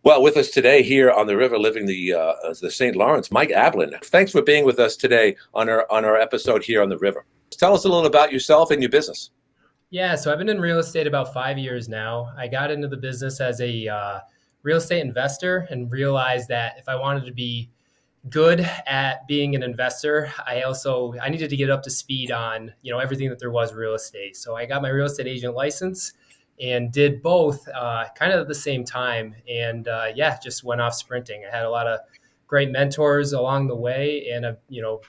Well, with us today here on the river, living the St. Lawrence, Mike Ablin. Thanks for being with us today on our episode here on the river. Tell us a little about yourself and your business. Yeah, so I've been in real estate about 5 years now. I got into the business as a real estate investor and realized that if I wanted to be good at being an investor, I needed to get up to speed on everything that there was real estate. So I got my real estate agent license and did both kind of at the same time, and yeah, just went off sprinting. I had a lot of great mentors along the way, and I've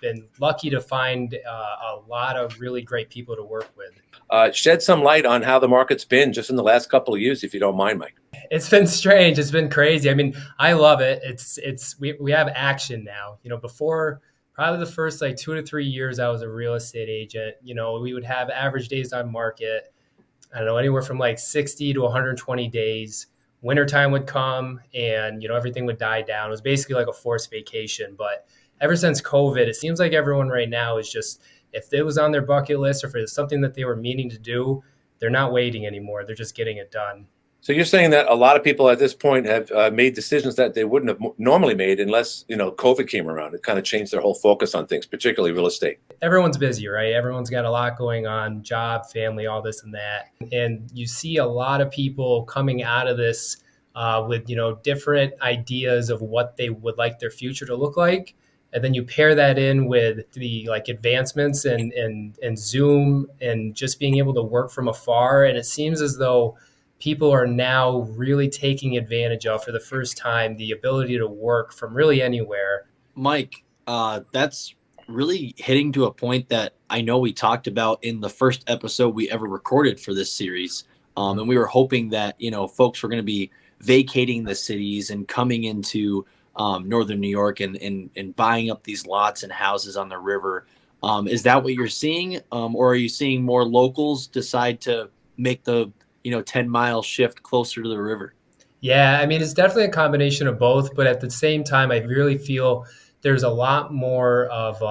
been lucky to find a lot of really great people to work with. Shed some light on how the market's been just in the last couple of years, if you don't mind, Mike. It's been strange. It's been crazy. I mean, I love it. We have action now. Before probably the first like 2 to 3 years I was a real estate agent, we would have average days on market. I don't know, anywhere from like 60 to 120 days. Wintertime would come and everything would die down. It was basically like a forced vacation. But ever since COVID, it seems like everyone right now is just, if it was on their bucket list or if it's something that they were meaning to do, they're not waiting anymore. They're just getting it done. So you're saying that a lot of people at this point have made decisions that they wouldn't have normally made unless COVID came around. It kind of changed their whole focus on things, particularly real estate. Everyone's busy, right? Everyone's got a lot going on, job, family, all this and that. And you see a lot of people coming out of this with, different ideas of what they would like their future to look like. And then you pair that in with the like advancements and Zoom and just being able to work from afar. And it seems as though people are now really taking advantage of, for the first time, the ability to work from really anywhere. Mike, that's really hitting to a point that I know we talked about in the first episode we ever recorded for this series. And we were hoping that, folks were going to be vacating the cities and coming into northern New York and buying up these lots and houses on the river. Is that what you're seeing? Or are you seeing more locals decide to make the 10-mile shift closer to the river? Yeah, I mean, it's definitely a combination of both, but at the same time, I really feel there's a lot more of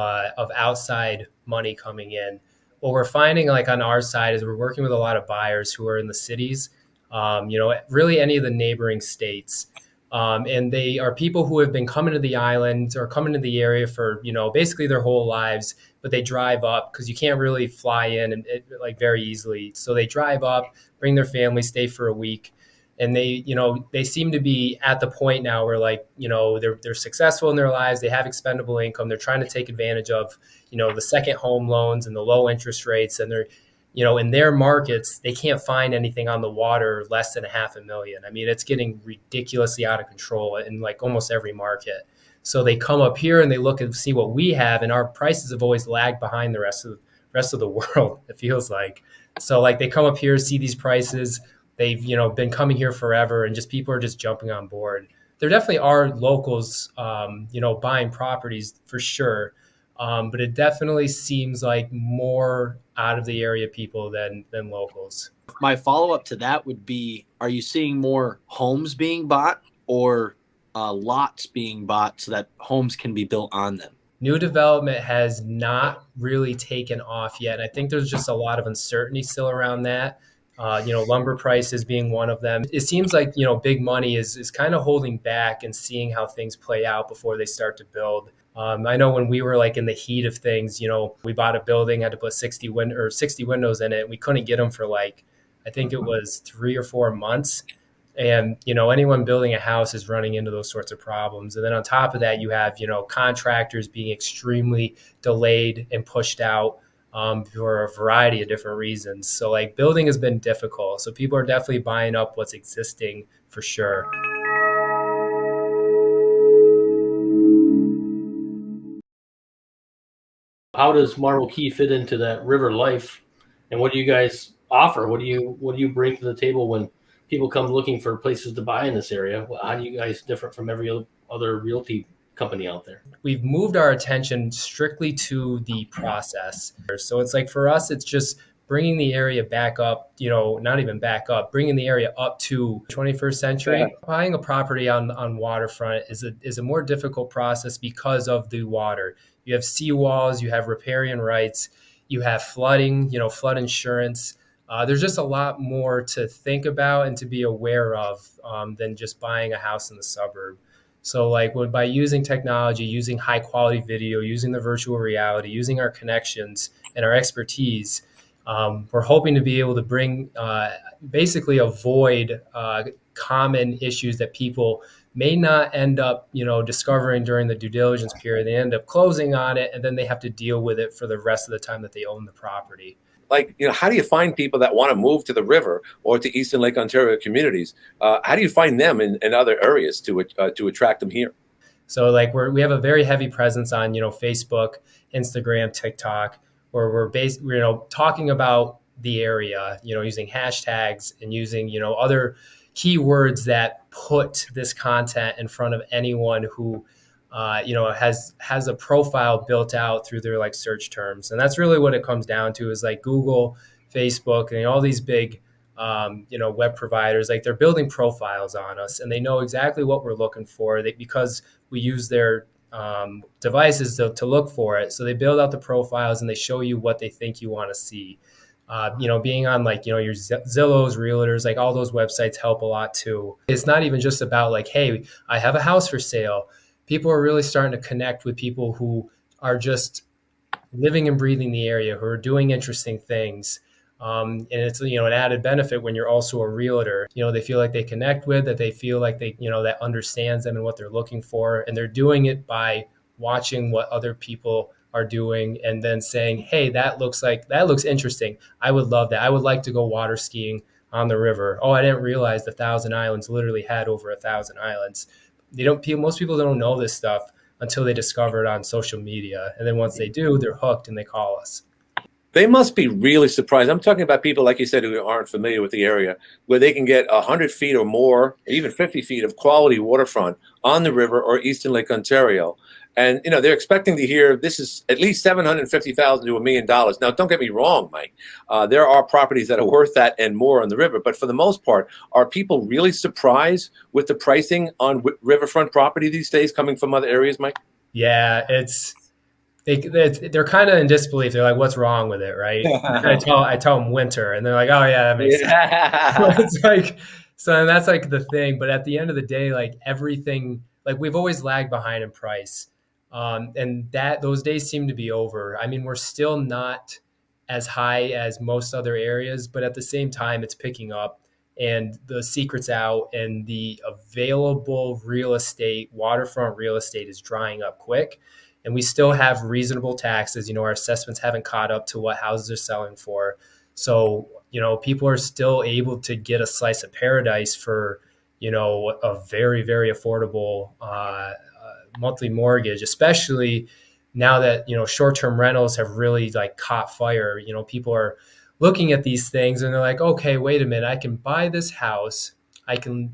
outside money coming in. What we're finding, like on our side, is we're working with a lot of buyers who are in the cities, really any of the neighboring states. And they are people who have been coming to the island or coming to the area for, basically their whole lives, but they drive up because you can't really fly in like very easily. So they drive up, bring their family, stay for a week. And they seem to be at the point now where they're successful in their lives. They have expendable income. They're trying to take advantage of, the second home loans and the low interest rates. And they're, in their markets, they can't find anything on the water less than $500,000. I mean, it's getting ridiculously out of control in like almost every market. So they come up here and they look and see what we have, and our prices have always lagged behind the rest of the world. It feels like. So like they come up here, see these prices. They've been coming here forever, and just people are just jumping on board. There definitely are locals, buying properties for sure. But it definitely seems like more out of the area people than locals. My follow-up to that would be, are you seeing more homes being bought or lots being bought so that homes can be built on them? New development has not really taken off yet. I think there's just a lot of uncertainty still around that. Lumber prices being one of them. It seems like, big money is kind of holding back and seeing how things play out before they start to build. I know when we were like in the heat of things, we bought a building, had to put 60 windows in it. We couldn't get them for like, I think it was 3 or 4 months. And, anyone building a house is running into those sorts of problems. And then on top of that, you have, contractors being extremely delayed and pushed out for a variety of different reasons. So like building has been difficult. So people are definitely buying up what's existing for sure. How does Marble Key fit into that river life, and what do you guys offer? What do you bring to the table when people come looking for places to buy in this area? How do you guys differ from every other realty company out there? We've moved our attention strictly to the process. So it's like for us, it's just bringing the area back up, not even back up, bringing the area up to 21st century. Yeah. Buying a property on waterfront is a more difficult process because of the water. You have seawalls, you have riparian rights, you have flooding, flood insurance. There's just a lot more to think about and to be aware of than just buying a house in the suburb. So like by using technology, using high quality video, using the virtual reality, using our connections and our expertise, we're hoping to be able to bring basically avoid common issues that people may not end up, discovering during the due diligence period. They end up closing on it, and then they have to deal with it for the rest of the time that they own the property. Like, how do you find people that want to move to the river or to Eastern Lake Ontario communities? How do you find them in other areas to attract them here? So like we have a very heavy presence on, Facebook, Instagram, TikTok, where we're talking about the area, using hashtags and using, other keywords that put this content in front of anyone who, has a profile built out through their like search terms. And that's really what it comes down to, is like Google, Facebook, and all these big, web providers, like they're building profiles on us, and they know exactly what we're looking for because we use their devices to look for it. So they build out the profiles and they show you what they think you want to see. Being on like, your Zillows, Realtors, like all those websites help a lot too. It's not even just about like, hey, I have a house for sale. People are really starting to connect with people who are just living and breathing the area, who are doing interesting things. And it's, an added benefit when you're also a realtor. They feel like they connect with, that they feel like they, that understands them and what they're looking for. And they're doing it by watching what other people are doing and then saying, hey, that looks interesting. I would love that. I would like to go water skiing on the river. Oh, I didn't realize the Thousand Islands literally had over 1,000 islands. Most people don't know this stuff until they discover it on social media. And then once they do, they're hooked and they call us. They must be really surprised. I'm talking about people, like you said, who aren't familiar with the area, where they can get 100 feet or more, even 50 feet of quality waterfront on the river or Eastern Lake Ontario. And, they're expecting to hear this is at least $750,000 to $1 million. Now, don't get me wrong, Mike. There are properties that are worth that and more on the river. But for the most part, are people really surprised with the pricing on riverfront property these days coming from other areas, Mike? Yeah, they're kind of in disbelief. They're like, "What's wrong with it?" Right? I tell them winter, and they're like, "Oh yeah, that makes sense." It's like, so and that's like the thing. But at the end of the day, like everything, like we've always lagged behind in price, and those days seem to be over. I mean, we're still not as high as most other areas, but at the same time, it's picking up, and the secret's out, and the available real estate, waterfront real estate, is drying up quick. And we still have reasonable taxes. Our assessments haven't caught up to what houses are selling for. So, people are still able to get a slice of paradise for, a very, very affordable monthly mortgage, especially now that, short-term rentals have really like caught fire. People are looking at these things and they're like, okay, wait a minute, I can buy this house. I can,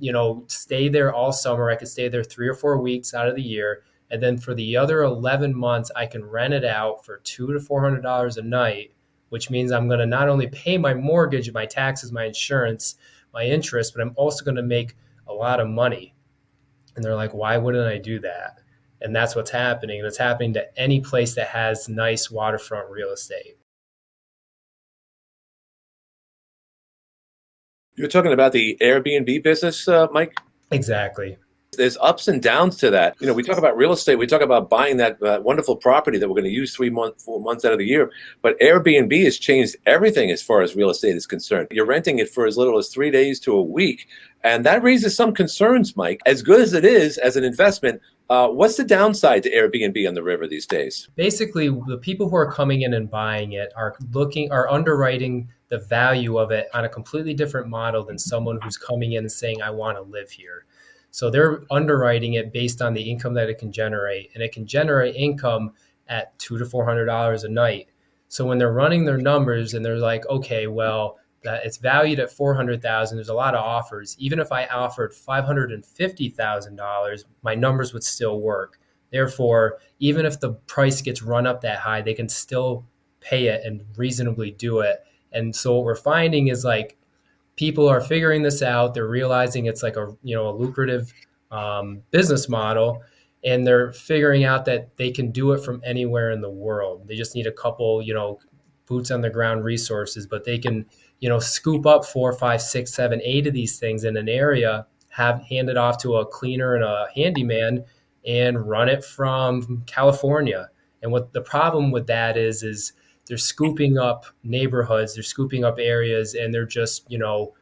stay there all summer. I could stay there 3 or 4 weeks out of the year. And then for the other 11 months, I can rent it out for $200 to $400 a night, which means I'm going to not only pay my mortgage, my taxes, my insurance, my interest, but I'm also going to make a lot of money. And they're like, why wouldn't I do that? And that's what's happening. And it's happening to any place that has nice waterfront real estate. You're talking about the Airbnb business, Mike? Exactly. There's ups and downs to that. We talk about real estate. We talk about buying that wonderful property that we're going to use 4 months out of the year. But Airbnb has changed everything as far as real estate is concerned. You're renting it for as little as 3 days to a week. And that raises some concerns, Mike. As good as it is as an investment, what's the downside to Airbnb on the river these days? Basically, the people who are coming in and buying it are underwriting the value of it on a completely different model than someone who's coming in and saying, I want to live here. So they're underwriting it based on the income that it can generate, and it can generate income at $200 to $400 a night. So when they're running their numbers and they're like, okay, well, it's valued at $400,000. There's a lot of offers. Even if I offered $550,000, my numbers would still work. Therefore, even if the price gets run up that high, they can still pay it and reasonably do it. And so what we're finding is like, people are figuring this out. They're realizing it's like a lucrative business model, and they're figuring out that they can do it from anywhere in the world. They just need a couple, boots on the ground resources, but they can scoop up 4, 5, 6, 7, 8 of these things in an area, hand it off to a cleaner and a handyman, and run it from California. And what the problem with that is they're scooping up neighborhoods, they're scooping up areas, and they're just,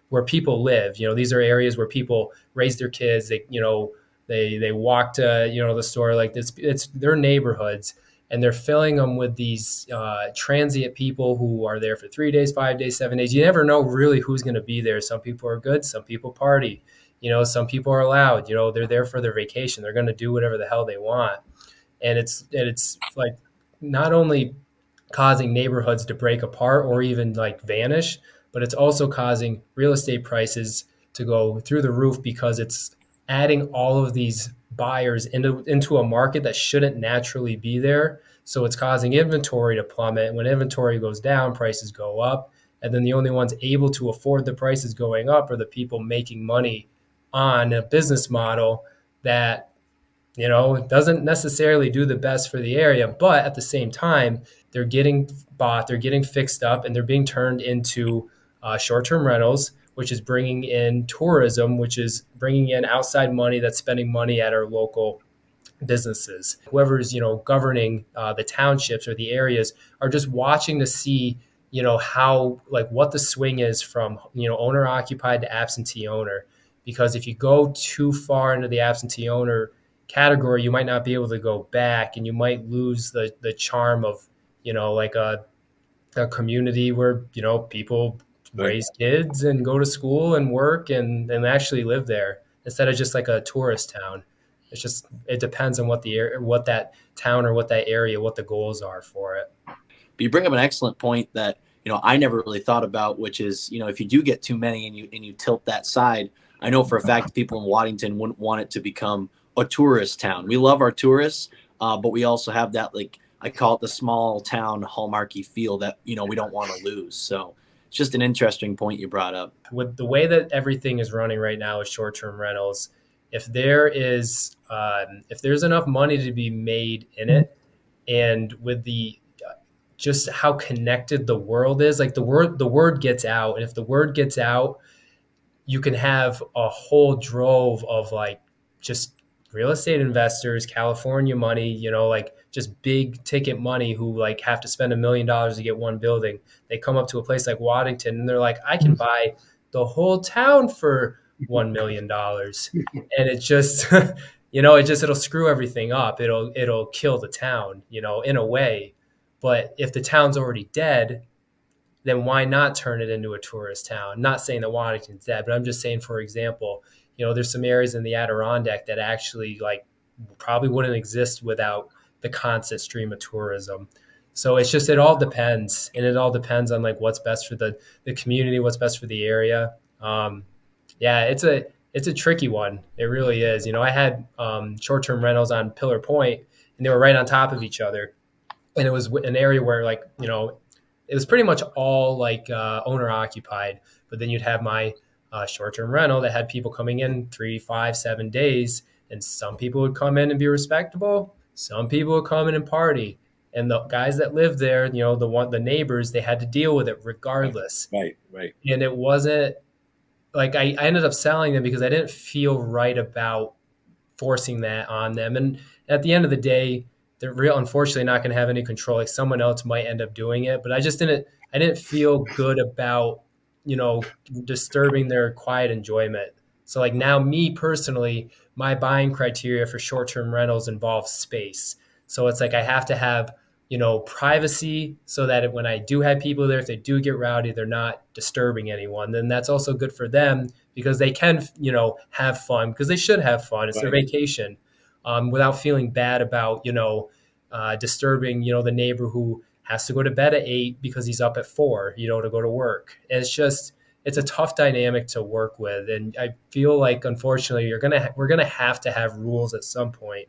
where people live. These are areas where people raise their kids. They walk to, the store. Like it's their neighborhoods, and they're filling them with these transient people who are there for 3 days, 5 days, 7 days. You never know really who's going to be there. Some people are good, some people party. Some people are loud. They're there for their vacation. They're going to do whatever the hell they want, and it's like not only causing neighborhoods to break apart or even like vanish, but it's also causing real estate prices to go through the roof because it's adding all of these buyers into a market that shouldn't naturally be there. So it's causing inventory to plummet. When inventory goes down, prices go up. And then the only ones able to afford the prices going up are the people making money on a business model that, doesn't necessarily do the best for the area. But at the same time, they're getting bought, they're getting fixed up, and they're being turned into short-term rentals, which is bringing in tourism, which is bringing in outside money that's spending money at our local businesses. Whoever's, governing the townships or the areas are just watching to see, how, like, what the swing is from, owner occupied to absentee owner. Because if you go too far into the absentee owner category, you might not be able to go back, and you might lose the charm of, like a community where, people raise kids and go to school and work and actually live there instead of just like a tourist town. It depends on what that town or what that area, what the goals are for it. But you bring up an excellent point that, I never really thought about, which is, if you do get too many and you tilt that side, I know for a fact people in Waddington wouldn't want it to become a tourist town. We love our tourists, but we also have that, like, I call it the small town hallmarky feel that, we don't want to lose. So it's just an interesting point you brought up. With the way that everything is running right now with short-term rentals, if there's enough money to be made in it, and with the just how connected the world is, like the word gets out, and if the word gets out, you can have a whole drove of like just real estate investors, California money, like just big ticket money who like have to spend $1 million to get one building. They come up to a place like Waddington and they're like, I can buy the whole town for $1 million. And it just, it'll screw everything up. It'll kill the town, in a way. But if the town's already dead, then why not turn it into a tourist town? Not saying that Waddington's dead, but I'm just saying, for example, there's some areas in the Adirondack that actually like probably wouldn't exist without the constant stream of tourism. So it all depends. And it all depends on like what's best for the community, what's best for the area. It's a tricky one. It really is. I had short-term rentals on Pillar Point, and they were right on top of each other. And it was an area where like, it was pretty much all like owner occupied, but then you'd have my short-term rental that had people coming in 3, 5, 7 days. And some people would come in and be respectable. Some people would come in and party. And the guys that lived there, the neighbors, they had to deal with it regardless. Right. And it wasn't like I ended up selling them because I didn't feel right about forcing that on them. And at the end of the day, they're unfortunately not going to have any control. Like someone else might end up doing it, but I didn't feel good about, disturbing their quiet enjoyment. So like now me personally, my buying criteria for short-term rentals involves space. So it's like, I have to have, privacy so that when I do have people there, if they do get rowdy, they're not disturbing anyone. Then that's also good for them because they can, have fun because they should have fun. It's their vacation. Without feeling bad about, disturbing, the neighbor who has to go to bed at 8 because he's up at 4, to go to work. And it's a tough dynamic to work with. And I feel like, unfortunately, we're going to have rules at some point.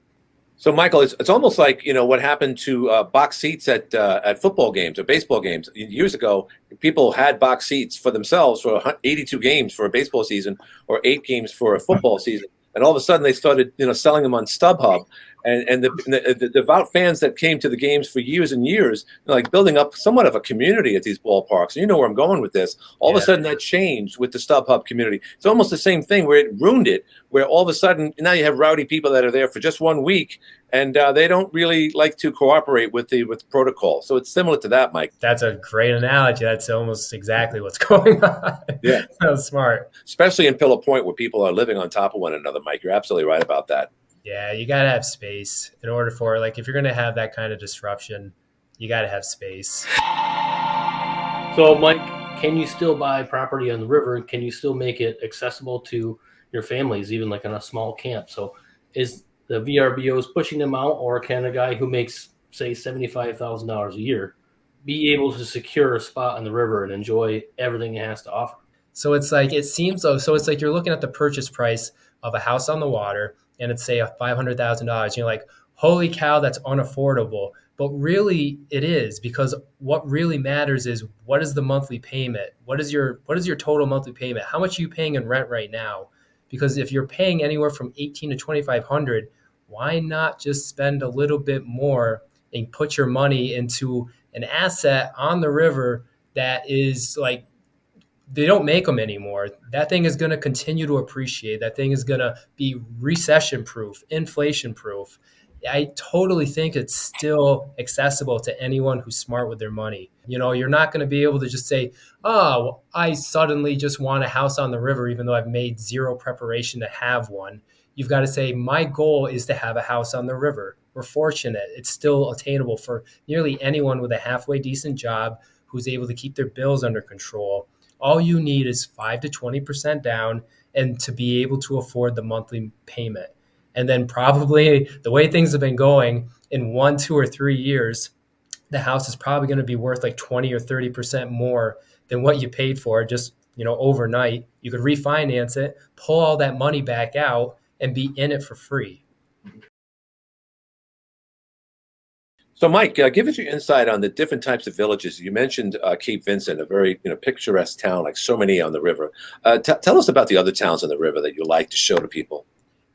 So, Michael, it's almost like, what happened to box seats at football games or baseball games. Years ago, people had box seats for themselves for 82 games for a baseball season or 8 games for a football season. And all of a sudden they started, selling them on StubHub. and the devout fans that came to the games for years and years, like building up somewhat of a community at these ballparks. And you know where I'm going with this. All of a sudden that changed with the StubHub community. It's almost the same thing where it ruined it, where all of a sudden now you have rowdy people that are there for just 1 week, and they don't really like to cooperate with protocol. So it's similar to that, Mike. That's a great analogy. That's almost exactly what's going on. Yeah. That was smart. Especially in Pillow Point where people are living on top of one another, Mike. You're absolutely right about that. Yeah, you got to have space in order for, like, if you're going to have that kind of disruption, you got to have space. So, Mike, can you still buy property on the river? Can you still make it accessible to your families, even like on a small camp? So is the VRBOs pushing them out, or can a guy who makes, say, $75,000 a year be able to secure a spot on the river and enjoy everything it has to offer? So it's like, it seems so. So it's like you're looking at the purchase price of a house on the water, and it's, say, a $500,000. You're like, holy cow, that's unaffordable. But really it is, because what really matters is, what is the monthly payment? What is your total monthly payment? How much are you paying in rent right now? Because if you're paying anywhere from $1,800 to $2,500, why not just spend a little bit more and put your money into an asset on the river that is like, they don't make them anymore. That thing is going to continue to appreciate. That thing is going to be recession proof, inflation proof. I totally think it's still accessible to anyone who's smart with their money. You know, you're not going to be able to just say, oh, well, I suddenly just want a house on the river, even though I've made zero preparation to have one. You've got to say, my goal is to have a house on the river. We're fortunate. It's still attainable for nearly anyone with a halfway decent job who's able to keep their bills under control. All you need is 5 to 20% down and to be able to afford the monthly payment. And then probably the way things have been going, in 1, 2, or 3 years, the house is probably going to be worth like 20 or 30% more than what you paid for just, overnight. You could refinance it, pull all that money back out, and be in it for free. So, Mike, give us your insight on the different types of villages. You mentioned Cape Vincent, a very picturesque town, like so many on the river. Tell us about the other towns on the river that you like to show to people.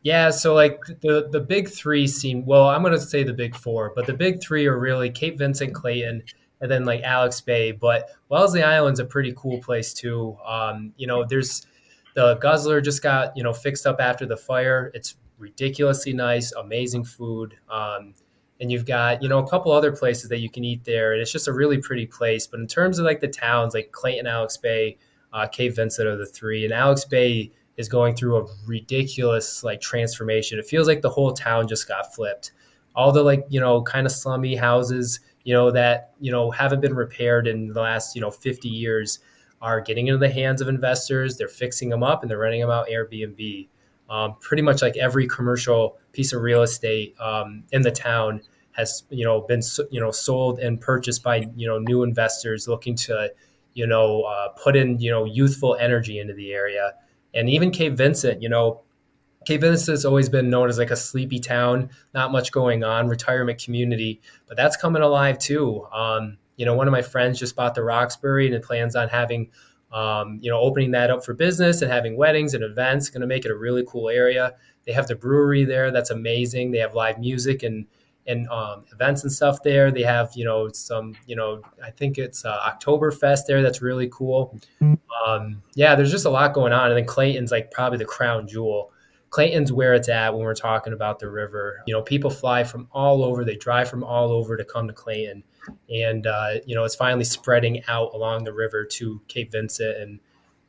Yeah, so like the big three seem, well, I'm going to say the big four, but the big three are really Cape Vincent, Clayton, and then like Alex Bay. But Wellesley Island's a pretty cool place too. There's the Guzzler just got, fixed up after the fire. It's ridiculously nice, amazing food. And you've got, a couple other places that you can eat there. And it's just a really pretty place. But in terms of like the towns, like Clayton, Alex Bay, Cape Vincent are the three. And Alex Bay is going through a ridiculous like transformation. It feels like the whole town just got flipped. All the like, kind of slummy houses, that, haven't been repaired in the last, 50 years are getting into the hands of investors. They're fixing them up and they're renting them out Airbnb. Pretty much like every commercial piece of real estate in the town has, been, sold and purchased by, new investors looking to, put in, youthful energy into the area. And even Cape Vincent, Cape Vincent has always been known as like a sleepy town, not much going on, retirement community, but that's coming alive too. One of my friends just bought the Roxbury and it plans on having, opening that up for business and having weddings and events. Going to make it a really cool area. They have the brewery there. That's amazing. They have live music and events and stuff there. They have, some, I think it's Oktoberfest there. That's really cool. There's just a lot going on. And then Clayton's like probably the crown jewel. Clayton's where it's at when we're talking about the river. People fly from all over. They drive from all over to come to Clayton. And, it's finally spreading out along the river to Cape Vincent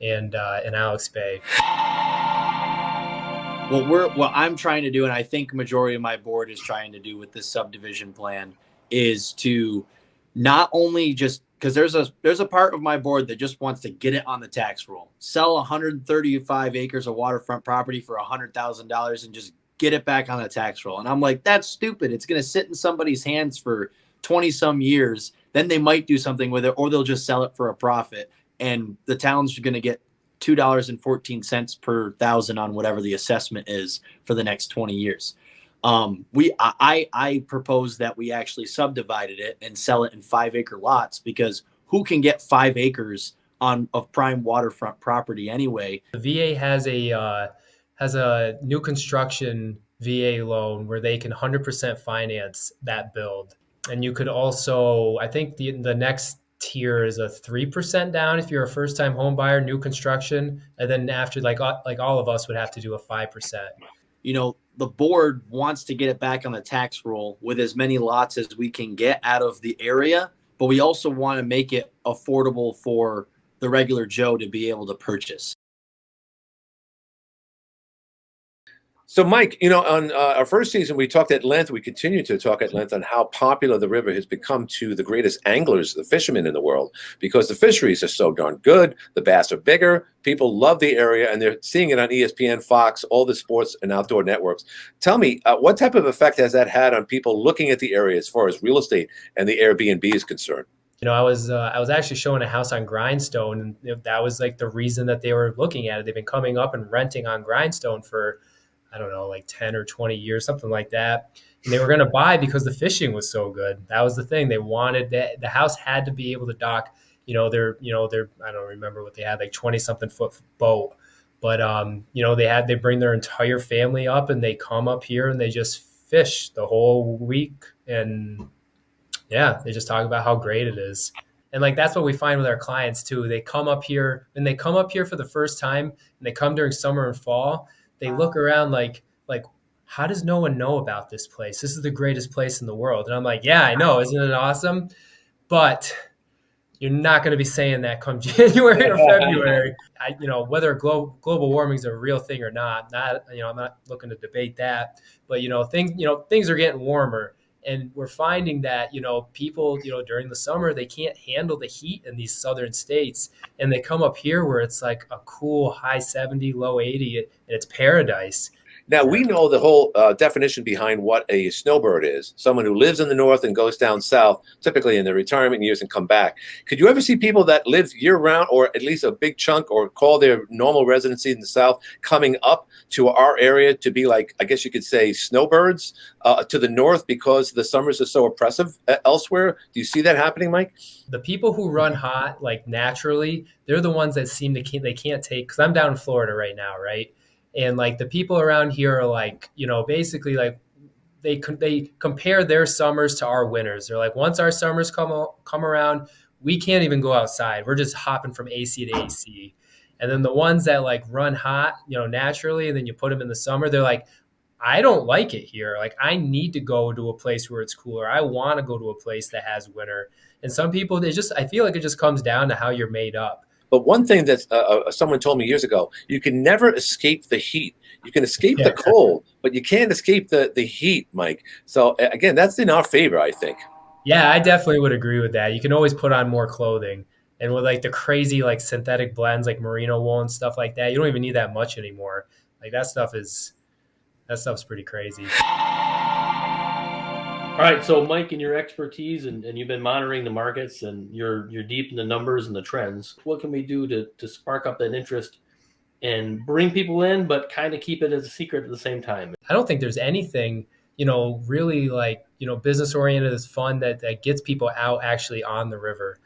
and Alex Bay. What I'm trying to do, and I think majority of my board is trying to do with this subdivision plan, is to not only just, because there's a part of my board that just wants to get it on the tax roll, sell 135 acres of waterfront property for $100,000 and just get it back on the tax roll. And I'm like, that's stupid. It's going to sit in somebody's hands for 20 some years. Then they might do something with it, or they'll just sell it for a profit. And the town's going to get $2.14 per thousand on whatever the assessment is for the next 20 years. I propose that we actually subdivided it and sell it in 5-acre lots, because who can get 5 acres of prime waterfront property anyway? The VA has a new construction VA loan where they can 100% finance that build. And you could also, I think the next tier is a 3% down if you're a first time home buyer, new construction. And then after, like all of us would have to do a 5%. You know, the board wants to get it back on the tax roll with as many lots as we can get out of the area, but we also want to make it affordable for the regular Joe to be able to purchase. So, Mike, on our first season, we talked at length. We continue to talk at length on how popular the river has become to the greatest anglers, the fishermen in the world, because the fisheries are so darn good. The bass are bigger. People love the area, and they're seeing it on ESPN, Fox, all the sports and outdoor networks. Tell me, what type of effect has that had on people looking at the area as far as real estate and the Airbnb is concerned? I was actually showing a house on Grindstone, and that was like the reason that they were looking at it. They've been coming up and renting on Grindstone for, I don't know, like 10 or 20 years, something like that. And they were going to buy because the fishing was so good. That was the thing. They wanted that the house had to be able to dock, their I don't remember what they had, like 20 something foot boat. But, they bring their entire family up and they come up here and they just fish the whole week. And yeah, they just talk about how great it is. And like, that's what we find with our clients too. They come up here for the first time and they come during summer and fall. They look around like, how does no one know about this place? This is the greatest place in the world. And I'm like, yeah, I know. Isn't it awesome? But you're not going to be saying that come January or February. Whether global warming is a real thing or not, I'm not looking to debate that. But, things are getting warmer. And we're finding that, people, during the summer, they can't handle the heat in these southern states. And they come up here where it's like a cool high 70, low 80, and it's paradise. Now, we know the whole definition behind what a snowbird is, someone who lives in the north and goes down south, typically in their retirement years, and come back. Could you ever see people that live year-round, or at least a big chunk, or call their normal residency in the south, coming up to our area to be like, I guess you could say, snowbirds to the north because the summers are so oppressive elsewhere? Do you see that happening, Mike? The people who run hot, like naturally, they're the ones that they can't take, because I'm down in Florida right now, right? And like the people around here are like, basically like they compare their summers to our winters. They're like, once our summers come around, we can't even go outside. We're just hopping from AC to AC. And then the ones that like run hot, naturally, and then you put them in the summer, they're like, I don't like it here. Like, I need to go to a place where it's cooler. I want to go to a place that has winter. And some people, I feel like it just comes down to how you're made up. But one thing that someone told me years ago, you can never escape the heat. You can escape the cold, but you can't escape the heat, Mike. So again, that's in our favor, I think. Yeah, I definitely would agree with that. You can always put on more clothing. And with like the crazy like synthetic blends like merino wool and stuff like that, you don't even need that much anymore. Like that stuff's pretty crazy. All right, so Mike, in your expertise and you've been monitoring the markets and you're deep in the numbers and the trends, what can we do to spark up that interest and bring people in, but kind of keep it as a secret at the same time? I don't think there's anything, really like, business oriented is fun that gets people out actually on the river.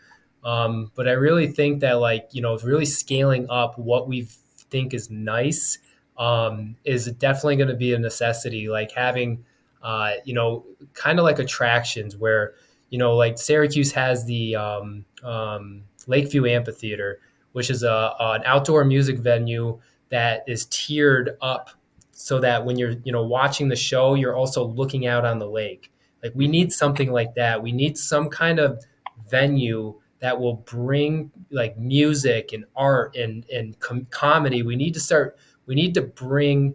But I really think that like, really scaling up what we think is nice is definitely going to be a necessity. Like having, kind of like attractions where, like Syracuse has the Lakeview Amphitheater, which is an outdoor music venue that is tiered up so that when you're, watching the show, you're also looking out on the lake. Like we need something like that. We need some kind of venue that will bring like music and art and comedy. We need to bring,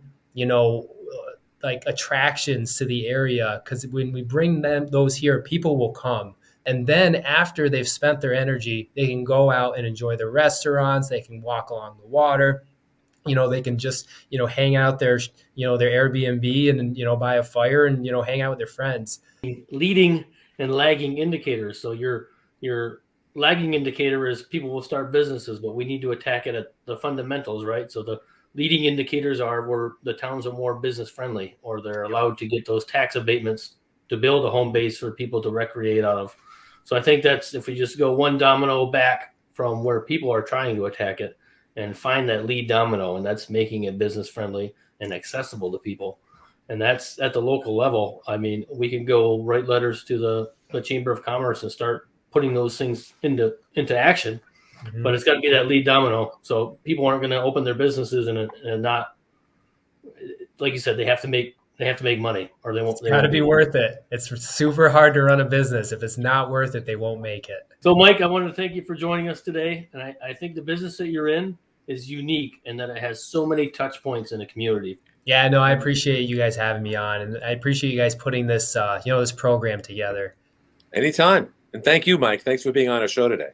like attractions to the area, because when we bring those here, people will come. And then after they've spent their energy, they can go out and enjoy the restaurants. They can walk along the water. They can just, hang out their Airbnb and, buy a fire and, hang out with their friends. Leading and lagging indicators. So your lagging indicator is people will start businesses, but we need to attack it at the fundamentals, right? So the leading indicators are where the towns are more business friendly, or they're allowed to get those tax abatements to build a home base for people to recreate out of. So I think that's, if we just go one domino back from where people are trying to attack it and find that lead domino, and that's making it business friendly and accessible to people. And that's at the local level. I mean, we can go write letters to the Chamber of Commerce and start putting those things into action. Mhm. But it's got to be that lead domino. So people aren't going to open their businesses and not, like you said, they have to make money, or they won't. It's got to be worth it. It's super hard to run a business. If it's not worth it, they won't make it. So, Mike, I wanted to thank you for joining us today. And I think the business that you're in is unique in that it has so many touch points in the community. Yeah, no, I appreciate you guys having me on, and I appreciate you guys putting this, this program together. Anytime. And thank you, Mike. Thanks for being on our show today.